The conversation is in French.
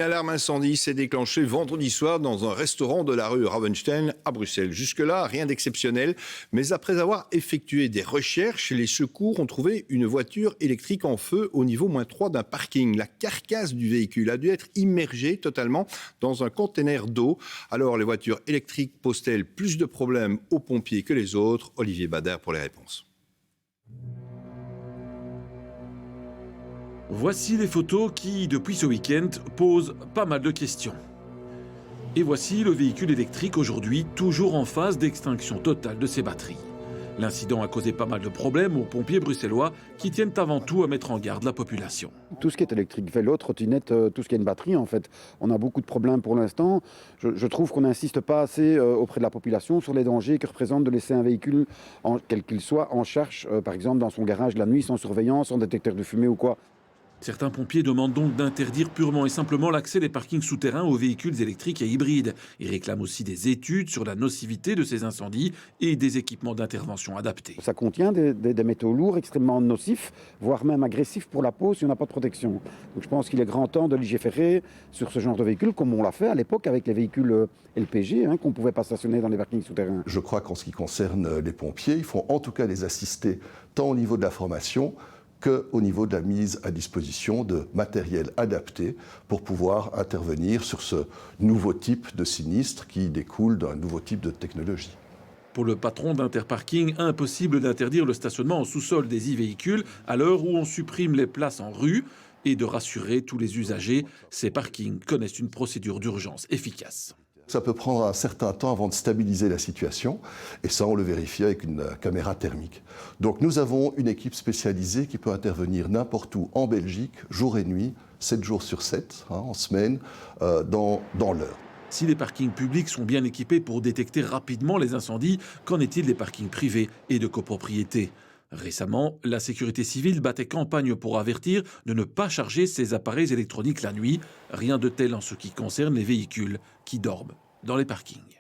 L'alarme incendie s'est déclenchée vendredi soir dans un restaurant de la rue Ravenstein à Bruxelles. Jusque-là, rien d'exceptionnel. Mais après avoir effectué des recherches, les secours ont trouvé une voiture électrique en feu au niveau -3 d'un parking. La carcasse du véhicule a dû être immergée totalement dans un conteneur d'eau. Alors, les voitures électriques posent-elles plus de problèmes aux pompiers que les autres? Olivier Bader pour les réponses. Voici les photos qui, depuis ce week-end, posent pas mal de questions. Et voici le véhicule électrique aujourd'hui, toujours en phase d'extinction totale de ses batteries. L'incident a causé pas mal de problèmes aux pompiers bruxellois qui tiennent avant tout à mettre en garde la population. Tout ce qui est électrique, vélo, trottinette, tout ce qui est une batterie en fait. On a beaucoup de problèmes pour l'instant. Je trouve qu'on n'insiste pas assez auprès de la population sur les dangers que représente de laisser un véhicule, quel qu'il soit, en charge, par exemple dans son garage la nuit, sans surveillance, sans détecteur de fumée ou quoi. Certains pompiers demandent donc d'interdire purement et simplement l'accès des parkings souterrains aux véhicules électriques et hybrides. Ils réclament aussi des études sur la nocivité de ces incendies et des équipements d'intervention adaptés. Ça contient des métaux lourds extrêmement nocifs, voire même agressifs pour la peau si on n'a pas de protection. Donc je pense qu'il est grand temps de légiférer sur ce genre de véhicules, comme on l'a fait à l'époque avec les véhicules LPG, qu'on ne pouvait pas stationner dans les parkings souterrains. Je crois qu'en ce qui concerne les pompiers, il faut en tout cas les assister tant au niveau de la formation qu'au niveau de la mise à disposition de matériel adapté pour pouvoir intervenir sur ce nouveau type de sinistre qui découle d'un nouveau type de technologie. Pour le patron d'Interparking, impossible d'interdire le stationnement en sous-sol des e-véhicules à l'heure où on supprime les places en rue et de rassurer tous les usagers. Ces parkings connaissent une procédure d'urgence efficace. Ça peut prendre un certain temps avant de stabiliser la situation, et ça on le vérifie avec une caméra thermique. Donc nous avons une équipe spécialisée qui peut intervenir n'importe où en Belgique, jour et nuit, 7 jours sur 7, en semaine, dans l'heure. Si les parkings publics sont bien équipés pour détecter rapidement les incendies, qu'en est-il des parkings privés et de copropriété ? Récemment, la sécurité civile battait campagne pour avertir de ne pas charger ses appareils électroniques la nuit. Rien de tel en ce qui concerne les véhicules qui dorment dans les parkings.